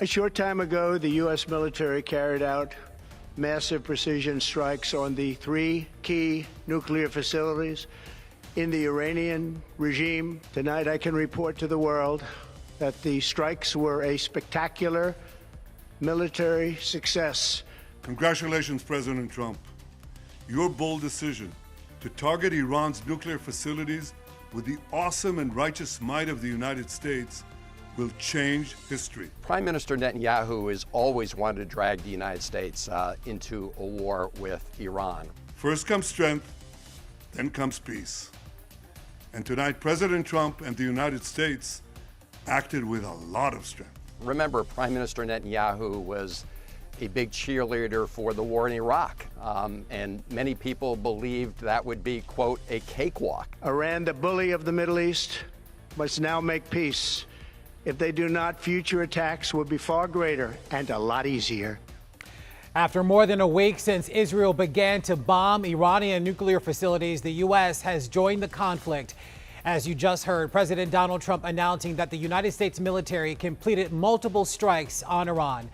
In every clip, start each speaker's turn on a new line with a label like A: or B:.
A: A short time ago, the U.S. military carried out massive precision strikes on the 3 key nuclear facilities in the Iranian regime. Tonight, I can report to the world that the strikes were a spectacular military success.
B: Congratulations, President Trump. Your bold decision to target Iran's nuclear facilities with the awesome and righteous might of the United States will change history.
C: Prime Minister Netanyahu has always wanted to drag the United States into a war with Iran.
B: First comes strength, then comes peace. And tonight, President Trump and the United States acted with a lot of strength.
C: Remember, Prime Minister Netanyahu was a big cheerleader for the war in Iraq, and many people believed that would be, quote, a cakewalk.
A: Iran, the bully of the Middle East, must now make peace. If they do not, future attacks will be far greater and a lot easier.
D: After more than a week since Israel began to bomb Iranian nuclear facilities, the U.S. has joined the conflict. As you just heard, President Donald Trump announcing that the United States military completed multiple strikes on Iran.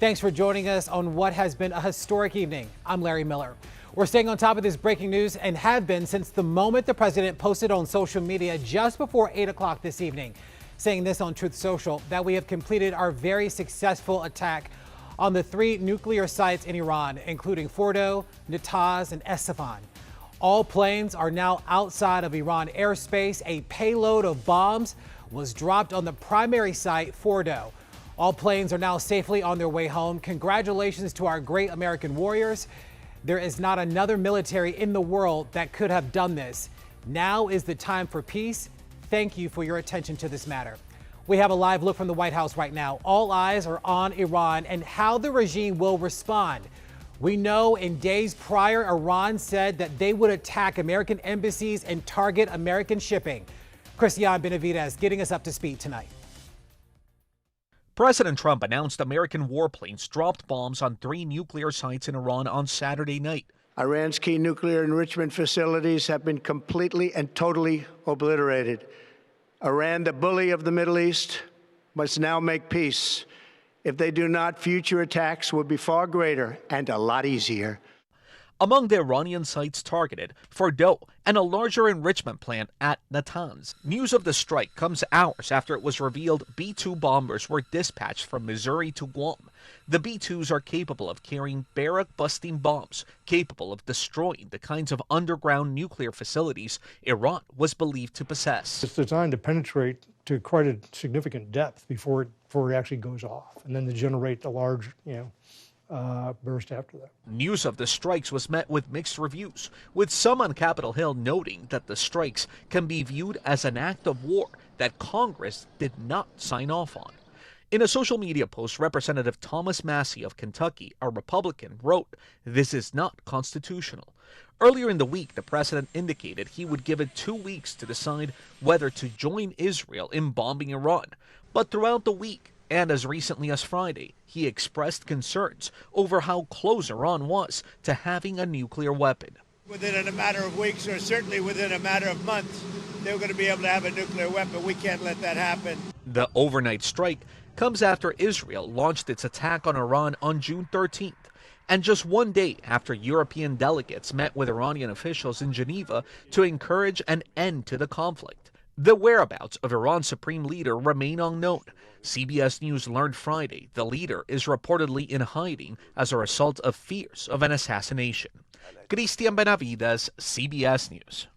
D: Thanks for joining us on what has been a historic evening. I'm Larry Miller. We're staying on top of this breaking news and have been since the moment the president posted on social media just before 8 o'clock this evening, saying this on Truth Social, that we have completed our very successful attack on the 3 nuclear sites in Iran, including Fordo, Natanz, and Esfahan. All planes are now outside of Iran airspace. A payload of bombs was dropped on the primary site, Fordo. All planes are now safely on their way home. Congratulations to our great American warriors. There is not another military in the world that could have done this. Now is the time for peace. Thank you for your attention to this matter. We have a live look from the White House right now. All eyes are on Iran and how the regime will respond. We know in days prior, Iran said that they would attack American embassies and target American shipping. Christian Benavidez getting us up to speed tonight.
E: President Trump announced American warplanes dropped bombs on 3 nuclear sites in Iran on Saturday night.
A: Iran's key nuclear enrichment facilities have been completely and totally obliterated. Iran, the bully of the Middle East, must now make peace. If they do not, future attacks will be far greater and a lot easier.
E: Among the Iranian sites targeted, Fordo and a larger enrichment plant at Natanz. News of the strike comes hours after it was revealed B-2 bombers were dispatched from Missouri to Guam. The B-2s are capable of carrying barrack-busting bombs, capable of destroying the kinds of underground nuclear facilities Iran was believed to possess.
F: It's designed to penetrate to quite a significant depth before it actually goes off, and then to generate a large, burst after that.
E: News of the strikes was met with mixed reviews, with some on Capitol Hill noting that the strikes can be viewed as an act of war that Congress did not sign off on. In a social media post, Representative Thomas Massey of Kentucky, a Republican, wrote, "This is not constitutional." Earlier in the week, the president indicated he would give it 2 weeks to decide whether to join Israel in bombing Iran. But throughout the week, and as recently as Friday, he expressed concerns over how close Iran was to having a nuclear weapon.
G: Within a matter of weeks, or certainly within a matter of months, they're going to be able to have a nuclear weapon. We can't let that happen.
E: The overnight strike comes after Israel launched its attack on Iran on June 13th, and just 1 day after European delegates met with Iranian officials in Geneva to encourage an end to the conflict. The whereabouts of Iran's supreme leader remain unknown. CBS News learned Friday the leader is reportedly in hiding as a result of fears of an assassination. Christian Benavidez, CBS News.